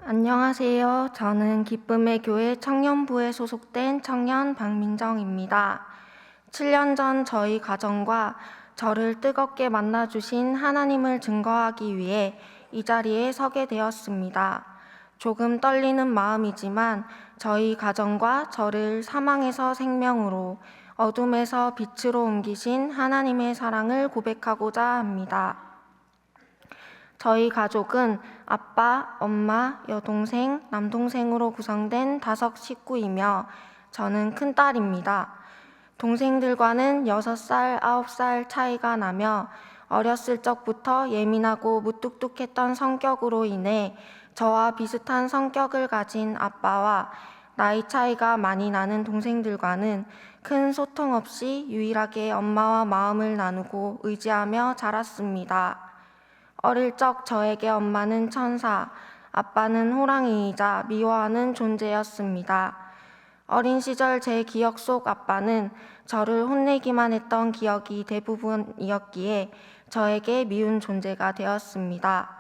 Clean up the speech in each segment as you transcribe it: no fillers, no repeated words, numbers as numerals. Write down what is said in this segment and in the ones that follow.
안녕하세요. 저는 기쁨의 교회 청년부에 소속된 청년 박민정입니다. 7년 전 저희 가정과 저를 뜨겁게 만나주신 하나님을 증거하기 위해 이 자리에 서게 되었습니다. 조금 떨리는 마음이지만 저희 가정과 저를 사망에서 생명으로, 어둠에서 빛으로 옮기신 하나님의 사랑을 고백하고자 합니다. 저희 가족은 아빠, 엄마, 여동생, 남동생으로 구성된 5 식구이며 저는 큰딸입니다. 동생들과는 6살, 9살 차이가 나며 어렸을 적부터 예민하고 무뚝뚝했던 성격으로 인해 저와 비슷한 성격을 가진 아빠와 나이 차이가 많이 나는 동생들과는 큰 소통 없이 유일하게 엄마와 마음을 나누고 의지하며 자랐습니다. 어릴 적 저에게 엄마는 천사, 아빠는 호랑이이자 미워하는 존재였습니다. 어린 시절 제 기억 속 아빠는 저를 혼내기만 했던 기억이 대부분이었기에 저에게 미운 존재가 되었습니다.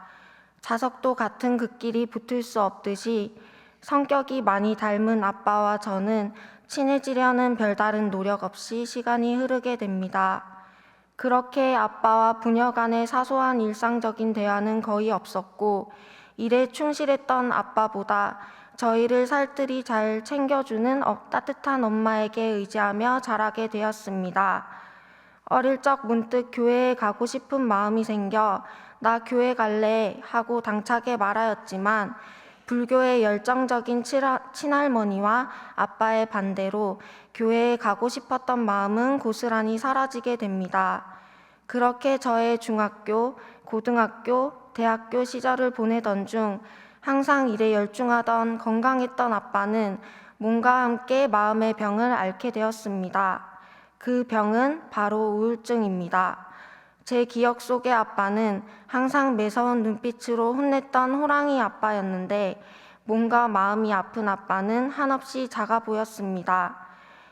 자석도 같은 극끼리 붙을 수 없듯이 성격이 많이 닮은 아빠와 저는 친해지려는 별다른 노력 없이 시간이 흐르게 됩니다. 그렇게 아빠와 부녀 간의 사소한 일상적인 대화는 거의 없었고, 일에 충실했던 아빠보다 저희를 살뜰히 잘 챙겨주는 따뜻한 엄마에게 의지하며 자라게 되었습니다. 어릴 적 문득 교회에 가고 싶은 마음이 생겨 나 교회 갈래 하고 당차게 말하였지만 불교의 열정적인 친할머니와 아빠의 반대로 교회에 가고 싶었던 마음은 고스란히 사라지게 됩니다. 그렇게 저의 중학교, 고등학교, 대학교 시절을 보내던 중 항상 일에 열중하던 건강했던 아빠는 몸과 함께 마음의 병을 앓게 되었습니다. 그 병은 바로 우울증입니다. 제 기억 속의 아빠는 항상 매서운 눈빛으로 혼냈던 호랑이 아빠였는데 몸과 마음이 아픈 아빠는 한없이 작아 보였습니다.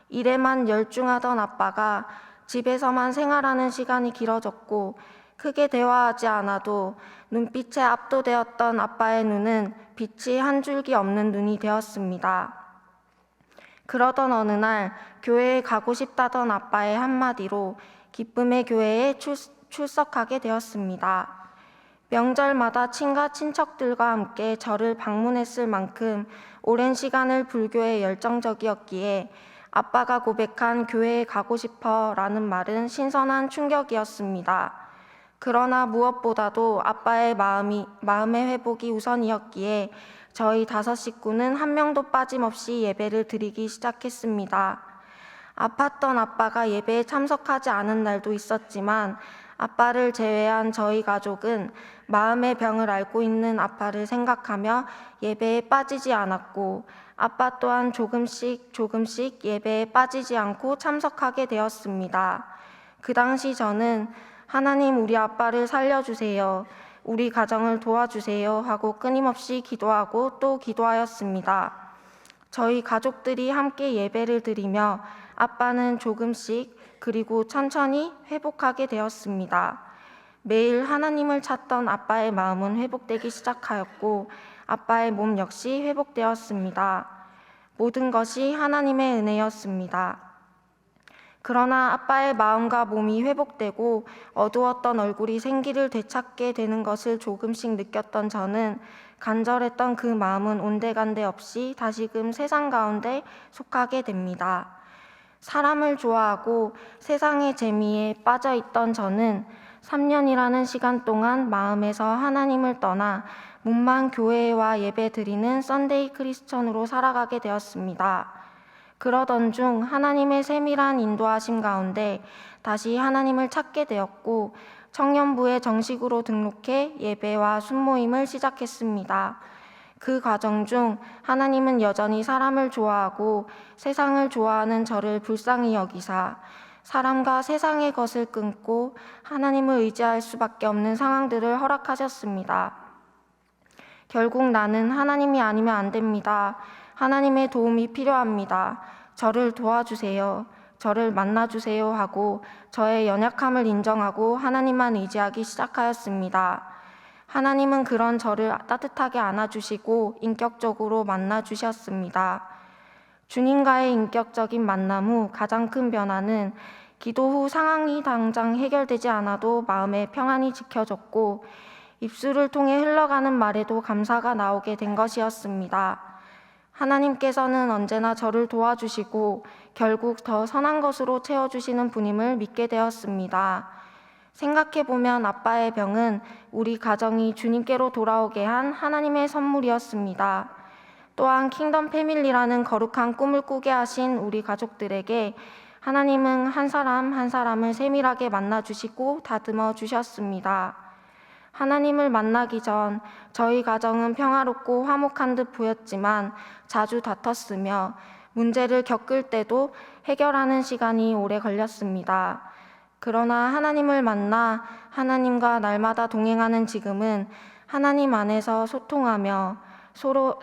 일에만 열중하던 아빠가 집에서만 생활하는 시간이 길어졌고 크게 대화하지 않아도 눈빛에 압도되었던 아빠의 눈은 빛이 한 줄기 없는 눈이 되었습니다. 그러던 어느 날 교회에 가고 싶다던 아빠의 한마디로 기쁨의 교회에 출석하게 되었습니다. 명절마다 친가 친척들과 함께 저를 방문했을 만큼 오랜 시간을 불교에 열정적이었기에 아빠가 고백한 교회에 가고 싶어 라는 말은 신선한 충격이었습니다. 그러나 무엇보다도 아빠의 마음의 회복이 우선이었기에 저희 5 식구는 한 명도 빠짐없이 예배를 드리기 시작했습니다. 아팠던 아빠가 예배에 참석하지 않은 날도 있었지만 아빠를 제외한 저희 가족은 마음의 병을 앓고 있는 아빠를 생각하며 예배에 빠지지 않았고 아빠 또한 조금씩 예배에 빠지지 않고 참석하게 되었습니다. 그 당시 저는 하나님 우리 아빠를 살려주세요. 우리 가정을 도와주세요 하고 끊임없이 기도하고 또 기도하였습니다. 저희 가족들이 함께 예배를 드리며 아빠는 조금씩 그리고 천천히 회복하게 되었습니다. 매일 하나님을 찾던 아빠의 마음은 회복되기 시작하였고 아빠의 몸 역시 회복되었습니다. 모든 것이 하나님의 은혜였습니다. 그러나 아빠의 마음과 몸이 회복되고 어두웠던 얼굴이 생기를 되찾게 되는 것을 조금씩 느꼈던 저는 간절했던 그 마음은 온데간데 없이 다시금 세상 가운데 속하게 됩니다. 사람을 좋아하고 세상의 재미에 빠져있던 저는 3년이라는 시간 동안 마음에서 하나님을 떠나 몸만 교회와 예배 드리는 썬데이 크리스천으로 살아가게 되었습니다. 그러던 중 하나님의 세밀한 인도하심 가운데 다시 하나님을 찾게 되었고 청년부에 정식으로 등록해 예배와 순모임을 시작했습니다. 그 과정 중 하나님은 여전히 사람을 좋아하고 세상을 좋아하는 저를 불쌍히 여기사 사람과 세상의 것을 끊고 하나님을 의지할 수밖에 없는 상황들을 허락하셨습니다. 결국 나는 하나님이 아니면 안 됩니다. 하나님의 도움이 필요합니다. 저를 도와주세요. 저를 만나주세요 하고 저의 연약함을 인정하고 하나님만 의지하기 시작하였습니다. 하나님은 그런 저를 따뜻하게 안아주시고 인격적으로 만나주셨습니다. 주님과의 인격적인 만남 후 가장 큰 변화는 기도 후 상황이 당장 해결되지 않아도 마음의 평안이 지켜졌고 입술을 통해 흘러가는 말에도 감사가 나오게 된 것이었습니다. 하나님께서는 언제나 저를 도와주시고 결국 더 선한 것으로 채워주시는 분임을 믿게 되었습니다. 생각해보면 아빠의 병은 우리 가정이 주님께로 돌아오게 한 하나님의 선물이었습니다. 또한 킹덤 패밀리라는 거룩한 꿈을 꾸게 하신 우리 가족들에게 하나님은 한 사람 한 사람을 세밀하게 만나주시고 다듬어 주셨습니다. 하나님을 만나기 전 저희 가정은 평화롭고 화목한 듯 보였지만 자주 다퉜으며 문제를 겪을 때도 해결하는 시간이 오래 걸렸습니다. 그러나 하나님을 만나 하나님과 날마다 동행하는 지금은 하나님 안에서 소통하며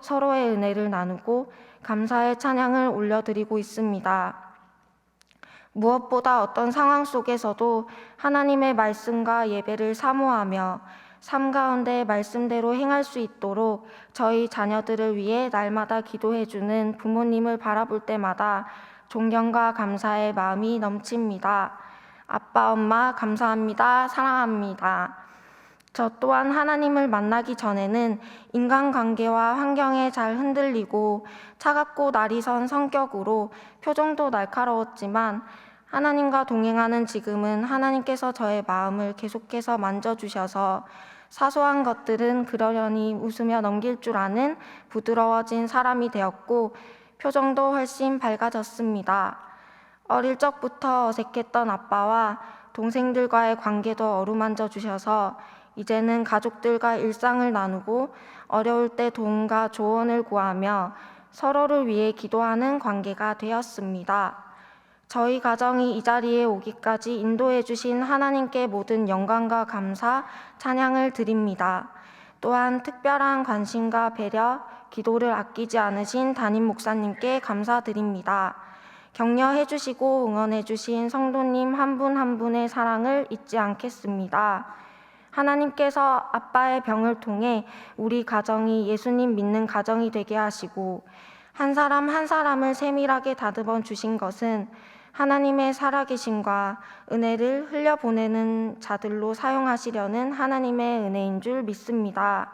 서로의 은혜를 나누고 감사의 찬양을 올려드리고 있습니다. 무엇보다 어떤 상황 속에서도 하나님의 말씀과 예배를 사모하며 삶 가운데 말씀대로 행할 수 있도록 저희 자녀들을 위해 날마다 기도해주는 부모님을 바라볼 때마다 존경과 감사의 마음이 넘칩니다. 아빠, 엄마 감사합니다. 사랑합니다. 저 또한 하나님을 만나기 전에는 인간관계와 환경에 잘 흔들리고 차갑고 날이 선 성격으로 표정도 날카로웠지만 하나님과 동행하는 지금은 하나님께서 저의 마음을 계속해서 만져주셔서 사소한 것들은 그러려니 웃으며 넘길 줄 아는 부드러워진 사람이 되었고 표정도 훨씬 밝아졌습니다. 어릴 적부터 어색했던 아빠와 동생들과의 관계도 어루만져 주셔서 이제는 가족들과 일상을 나누고 어려울 때 도움과 조언을 구하며 서로를 위해 기도하는 관계가 되었습니다. 저희 가정이 이 자리에 오기까지 인도해 주신 하나님께 모든 영광과 감사, 찬양을 드립니다. 또한 특별한 관심과 배려, 기도를 아끼지 않으신 담임 목사님께 감사드립니다. 격려해 주시고 응원해 주신 성도님 한 분 한 분의 사랑을 잊지 않겠습니다. 하나님께서 아빠의 병을 통해 우리 가정이 예수님 믿는 가정이 되게 하시고 한 사람 한 사람을 세밀하게 다듬어 주신 것은 하나님의 살아계심과 은혜를 흘려보내는 자들로 사용하시려는 하나님의 은혜인 줄 믿습니다.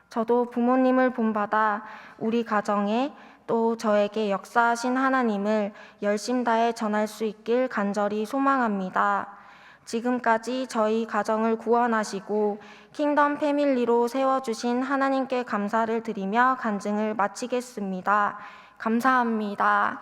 저도 부모님을 본받아 우리 가정에 또 저에게 역사하신 하나님을 열심 다해 전할 수 있길 간절히 소망합니다. 지금까지 저희 가정을 구원하시고 킹덤 패밀리로 세워주신 하나님께 감사를 드리며 간증을 마치겠습니다. 감사합니다.